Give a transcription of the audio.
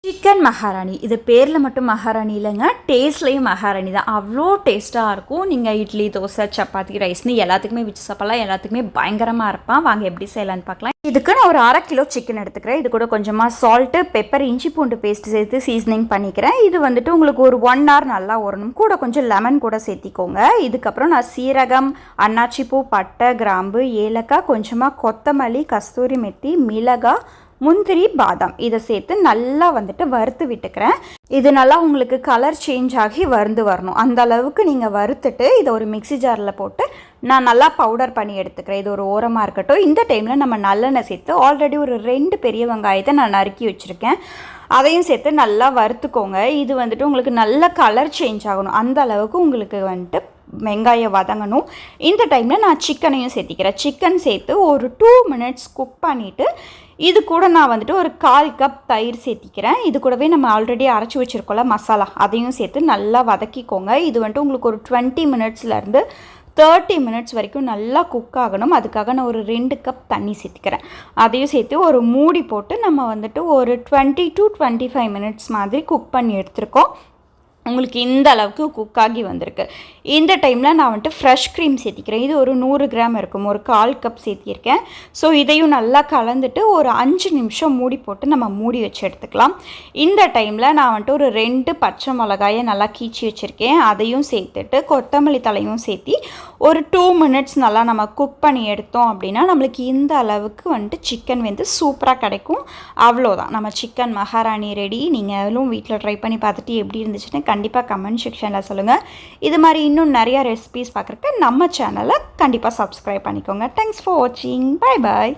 Chicken மகாராணி இது பேரில் மட்டும் மகாராணி இல்லைங்க, டேஸ்ட்லேயும் மகாராணி தான். அவ்வளோ டேஸ்ட்டாக இருக்கும். நீங்கள் இட்லி, தோசை, சப்பாத்தி, ரைஸ்னு எல்லாத்துக்குமே வச்சு சாப்பிடலாம். எல்லாத்துக்குமே பயங்கரமாக இருப்பான். வாங்க எப்படி செய்யலான்னு பார்க்கலாம். இதுக்கு நான் ஒரு 1/2 கிலோ சிக்கன் எடுத்துக்கிறேன். இது கூட கொஞ்சமாக சால்ட்டு, பெப்பர், இஞ்சி பூண்டு பேஸ்ட் சேர்த்து சீசனிங் பண்ணிக்கிறேன். இது வந்துட்டு உங்களுக்கு ஒரு 1 hour நல்லா ஊறணும். கூட கொஞ்சம் லெமன் கூட சேர்த்திக்கோங்க. இதுக்கப்புறம் நான் சீரகம், அன்னாச்சிப்பூ, பட்டை, கிராம்பு, ஏலக்காய், கொஞ்சமாக கொத்தமல்லி, கஸ்தூரி மெத்தி, மிளகாய், முந்திரி, பாதாம் இதை சேர்த்து நல்லா வந்துட்டு வறுத்து விட்டுக்கிறேன். இது நல்லா உங்களுக்கு கலர் சேஞ்ச் ஆகி வறுந்து வரணும். அந்த அளவுக்கு நீங்கள் வறுத்துட்டு இதை ஒரு மிக்சி ஜாரில் போட்டு நான் நல்லா பவுடர் பண்ணி எடுத்துக்கிறேன். இது ஒரு ஓரமாக இருக்கட்டும். இந்த டைமில் நம்ம நல்லெண்ணெய் சேர்த்து ஆல்ரெடி ஒரு 2 பெரிய வெங்காயத்தை நான் நறுக்கி வச்சுருக்கேன். அதையும் சேர்த்து நல்லா வறுத்துக்கோங்க. இது வந்துட்டு உங்களுக்கு நல்ல கலர் சேஞ்ச் ஆகணும். அந்த அளவுக்கு உங்களுக்கு வந்துட்டு வெங்காயம் வதங்கணும். இந்த டைமில் நான் சிக்கனையும் சேர்த்திக்கிறேன். சிக்கன் சேர்த்து ஒரு 2 minutes குக் பண்ணிவிட்டு இது கூட நான் வந்துட்டு ஒரு 1/4 கப் தயிர் சேர்த்திக்கிறேன். இது கூடவே நம்ம ஆல்ரெடி அரைச்சி வச்சுருக்கோம்ல மசாலா, அதையும் சேர்த்து நல்லா வதக்கிக்கோங்க. இது வந்துட்டு உங்களுக்கு ஒரு 20 minutesலேருந்து 30 minutes வரைக்கும் நல்லா குக் ஆகணும். அதுக்காக நான் ஒரு 2 கப் தண்ணி சேர்த்துக்கிறேன். அதையும் சேர்த்து ஒரு மூடி போட்டு நம்ம வந்துட்டு ஒரு 20 to 25 minutes மாதிரி குக் பண்ணி எடுத்துருக்கோம். உங்களுக்கு இந்த அளவுக்கு குக் ஆகி வந்திருக்கு. இந்த டைமில் நான் வந்துட்டு ஃப்ரெஷ் க்ரீம் சேர்த்திக்கிறேன். இது ஒரு 100 கிராம் இருக்கும். ஒரு 1/4 கப் சேர்த்திருக்கேன். ஸோ இதையும் நல்லா கலந்துட்டு ஒரு 5 நிமிஷம் மூடி போட்டு நம்ம மூடி வச்சு எடுத்துக்கலாம். இந்த டைமில் நான் வந்துட்டு ஒரு 2 பச்சை மிளகாயை நல்லா கீச்சி வச்சுருக்கேன். அதையும் சேர்த்துட்டு கொத்தமல்லி தலையும் சேர்த்தி ஒரு 2 minutes நல்லா நம்ம குக் பண்ணி எடுத்தோம் அப்படின்னா நம்மளுக்கு இந்த அளவுக்கு வந்துட்டு சிக்கன் வந்து சூப்பராக கிடைக்கும். அவ்வளோதான், நம்ம சிக்கன் மகாராணி ரெடி. நீங்களும் வீட்டில் ட்ரை பண்ணி பார்த்துட்டு எப்படி இருந்துச்சுன்னு கண்டிப்பாக கமெண்ட் செக்ஷனில் சொல்லுங்கள். இது மாதிரி இன்னும் நிறையா ரெசிபீஸ் பார்க்குறக்கு நம்ம சேனலை கண்டிப்பாக சப்ஸ்கிரைப் பண்ணிக்கோங்க. தேங்க்ஸ் ஃபார் வாட்சிங். Bye bye.